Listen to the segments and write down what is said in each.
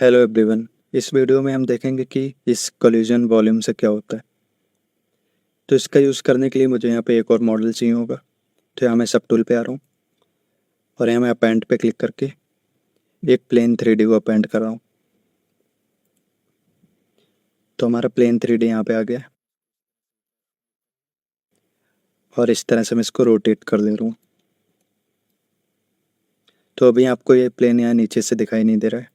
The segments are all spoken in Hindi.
Hello everyone. इस वीडियो में हम देखेंगे कि इस कोलिजन वॉल्यूम से क्या होता है। तो इसका यूज़ करने के लिए मुझे यहाँ पे एक और मॉडल चाहिए होगा। तो यहाँ मैं सब टूल पे आ रहा हूँ और यहाँ मैं अपेंड पे क्लिक करके एक प्लेन 3D को अपेंड कर रहा हूँ। तो हमारा प्लेन 3D यहाँ पे आ गया और इस तरह से मैं इसको रोटेट कर ले रहा हूँ। तो अभी आपको ये प्लेन यहाँ नीचे से दिखाई नहीं दे रहा है,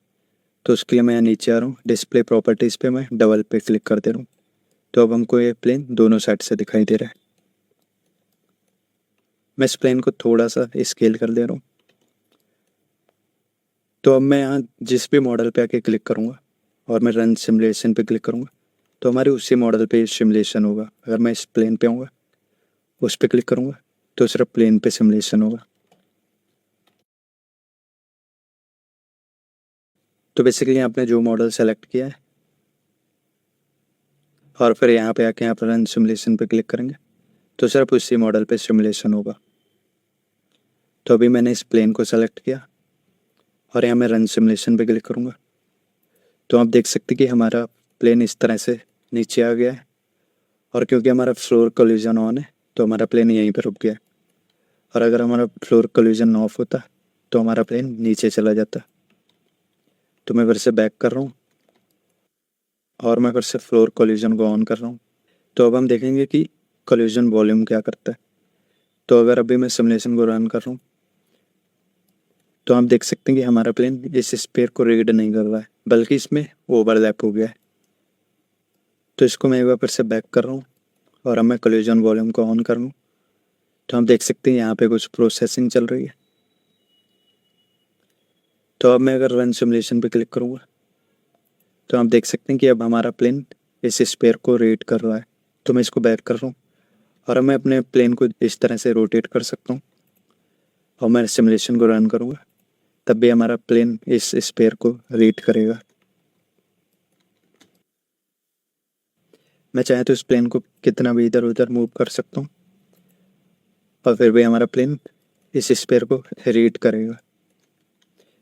तो उसके लिए मैं यहाँ नीचे आ रहा हूँ। डिस्प्ले प्रॉपर्टीज़ पे मैं डबल पे क्लिक कर दे रहा हूँ। तो अब हमको ये प्लेन दोनों साइड से दिखाई दे रहा है। मैं इस प्लेन को थोड़ा सा स्केल कर दे रहा हूँ। तो अब मैं यहाँ जिस भी मॉडल पे आके क्लिक करूँगा और मैं रन सिमुलेशन पे क्लिक करूँगा तो हमारे उसी मॉडल पे सिमुलेशन होगा। अगर मैं इस प्लेन पे आऊँगा, उस पर क्लिक करूँगा तो सिर्फ प्लेन पे सिमुलेशन होगा। तो बेसिकली आपने जो मॉडल सेलेक्ट किया है और फिर यहाँ पे आके यहाँ पर रन सिमुलेशन पे क्लिक करेंगे तो सिर्फ उसी मॉडल पे सिमुलेशन होगा। तो अभी मैंने इस प्लेन को सेलेक्ट किया और यहाँ मैं रन सिमुलेशन पे क्लिक करूँगा तो आप देख सकते कि हमारा प्लेन इस तरह से नीचे आ गया है। और क्योंकि हमारा फ्लोर कोलिजन ऑन है तो हमारा प्लेन यहीं पर रुक गया है। और अगर हमारा फ्लोर कोलिजन ऑफ होता तो हमारा प्लेन नीचे चला जाता। तो मैं फिर से बैक कर रहा हूँ और मैं फिर से फ्लोर कोलिजन को ऑन कर रहा हूँ। तो अब हम देखेंगे कि कोलिजन वॉल्यूम क्या करता है। तो अगर अभी मैं सिमुलेशन को रन कर रहा हूँ तो आप देख सकते हैं कि हमारा प्लेन इस स्फीयर को रीड नहीं कर रहा है, बल्कि इसमें ओवरलैप हो गया है। तो इसको मैं एक बार फिर से बैक कर रहा हूँ और अब मैं कोलिजन वॉल्यूम को ऑन कर रहा हूँ। तो हम देख सकते हैं यहाँ पे कुछ प्रोसेसिंग चल रही है। तो अब मैं अगर रन सिमुलेशन पे क्लिक करूँगा तो आप देख सकते हैं कि अब हमारा प्लेन इस स्फीयर को रीड कर रहा है। तो मैं इसको बैक कर रहा हूँ और अब मैं अपने प्लेन को इस तरह से रोटेट कर सकता हूँ और मैं सिमुलेशन को रन करूँगा तब भी हमारा प्लेन इस स्फीयर को रीड करेगा। मैं चाहे तो इस प्लेन को कितना भी इधर उधर मूव कर सकता हूँ और फिर भी हमारा प्लेन इस स्फीयर को रीड करेगा।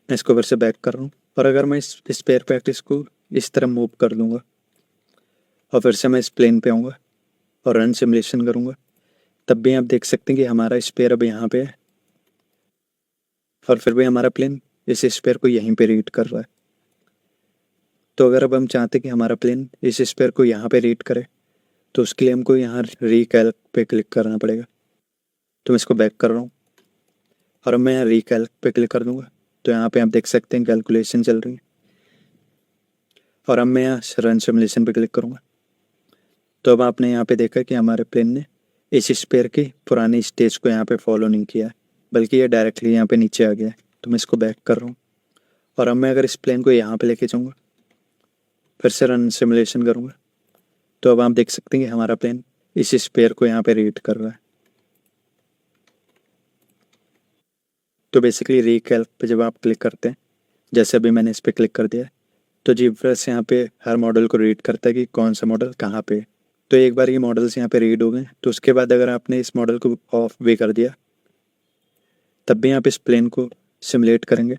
मैं इसको फिर से बैक कर रहा हूँ और अगर मैं इस स्फीयर पे इसको इस तरह मूव कर लूँगा और फिर से मैं इस प्लेन पे आऊँगा और रन सिमुलेशन करूँगा तब भी आप देख सकते हैं कि हमारा स्फीयर अब यहाँ पे है और फिर भी हमारा प्लेन इस स्फीयर को यहीं पे रीड कर रहा है। तो अगर अब हम चाहते हैं कि हमारा प्लेन इस स्फीयर को यहाँ पे रीड करे तो उसके लिए हमको यहाँ रीकैल्क पे क्लिक करना पड़ेगा। तो मैं इसको बैक कर रहा हूँ और अब मैं यहाँ रीकैल्क पे क्लिक कर दूँगा तो यहाँ पे आप देख सकते हैं कैलकुलेशन चल रही है। और अब मैं यहाँ रन सिमुलेशन पे क्लिक करूँगा तो अब आपने यहाँ पे देखा कि हमारे प्लेन ने इस स्फीयर की पुरानी स्टेज को यहाँ पे फॉलो नहीं किया है, बल्कि ये डायरेक्टली यहाँ पे नीचे आ गया है। तो मैं इसको बैक कर रहा हूँ और अब मैं अगर इस प्लेन को यहाँ पे लेके जाऊँगा, फिर से रन सिमुलेशन करूँगा तो अब आप देख सकते हैं कि हमारा प्लेन इस स्फीयर को यहाँ पे रीड कर रहा है। तो बेसिकली रीकैल्क पे जब आप क्लिक करते हैं, जैसे अभी मैंने इस पर क्लिक कर दिया है, तो जीपीएस यहाँ पे हर मॉडल को रीड करता है कि कौन सा मॉडल कहाँ पे है। तो एक बार ये मॉडल्स यहाँ पे रीड हो गए तो उसके बाद अगर आपने इस मॉडल को ऑफ भी कर दिया तब भी आप इस प्लेन को सिमुलेट करेंगे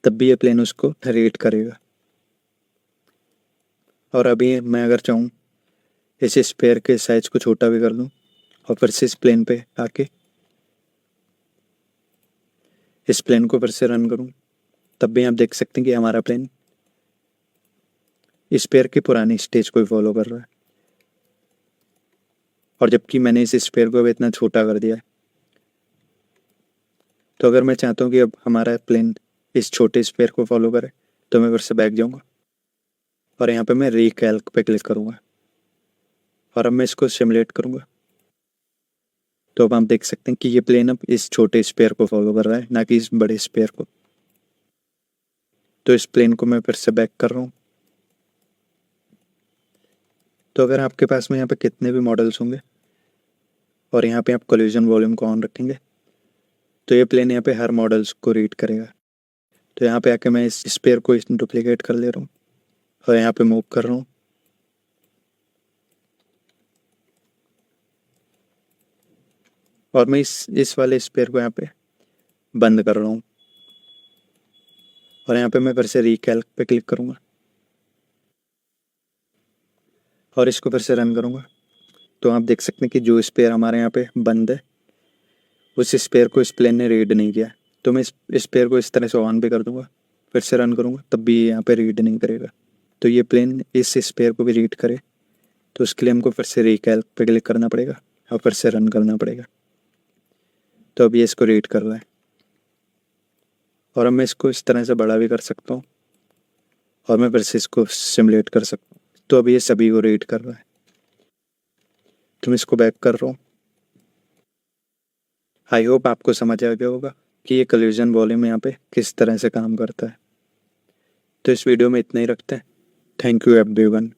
तब भी ये प्लेन उसको रीड करेगा। और अभी मैं अगर चाहूँ इस स्फीयर के साइज को छोटा भी कर दूँ और फिर से इस प्लेन पे आके इस प्लेन को फिर से रन करूँ तब भी आप देख सकते हैं कि हमारा प्लेन स्फीयर की पुरानी स्टेज को फॉलो कर रहा है। और जबकि मैंने इस स्फीयर को अब इतना छोटा कर दिया है, तो अगर मैं चाहता हूँ कि अब हमारा प्लेन इस छोटे स्फीयर को फॉलो करे तो मैं फिर से बैक जाऊँगा और यहाँ पे मैं रीकैल्क पे क्लिक करूँगा और अब मैं इसको सिमुलेट करूँगा। तो अब आप देख सकते हैं कि ये प्लेन अब इस छोटे स्फीयर को फॉलो कर रहा है, ना कि इस बड़े स्फीयर को। तो इस प्लेन को मैं फिर से बैक कर रहा हूँ। तो अगर आपके पास में यहाँ पे कितने भी मॉडल्स होंगे और यहाँ पे आप कोलिजन वॉल्यूम को ऑन रखेंगे तो ये प्लेन यहाँ पे हर मॉडल्स को रीड करेगा। तो यहाँ पे आके मैं इस स्फीयर को डुप्लीकेट कर ले रहा हूँ और यहाँ पे मूव कर रहा हूँ और मैं इस वाले स्फीयर को यहाँ पे बंद कर रहा हूँ। और यहाँ पे मैं फिर से रिकैल्क पे क्लिक करूँगा और इसको फिर से रन करूँगा। तो आप देख सकते हैं कि जो स्पेयर हमारे यहाँ पे बंद है उस स्पेयर को इस प्लेन ने रीड नहीं किया। तो मैं इस स्पेयर को इस तरह से ऑन भी कर दूंगा, फिर से रन करूँगा, तब भी यहाँ पे रीड नहीं करेगा। तो ये प्लेन इस स्पेयर को भी रीड करे तो उसके लिए हमको फिर से रिकैल्क पे क्लिक करना पड़ेगा और फिर से रन करना पड़ेगा। तो अब ये इसको रीड कर रहा है और अब मैं इसको इस तरह से बड़ा भी कर सकता हूँ और मैं फिर से इसको सिमुलेट कर सकता हूँ। तो अब ये सभी को रीड कर रहा है। तो मैं इसको बैक कर रहा हूँ। आई होप आपको समझ आ गया होगा कि ये कोलिजन वॉल्यूम यहाँ पे किस तरह से काम करता है। तो इस वीडियो में इतना ही रखते हैं। Thank you everyone.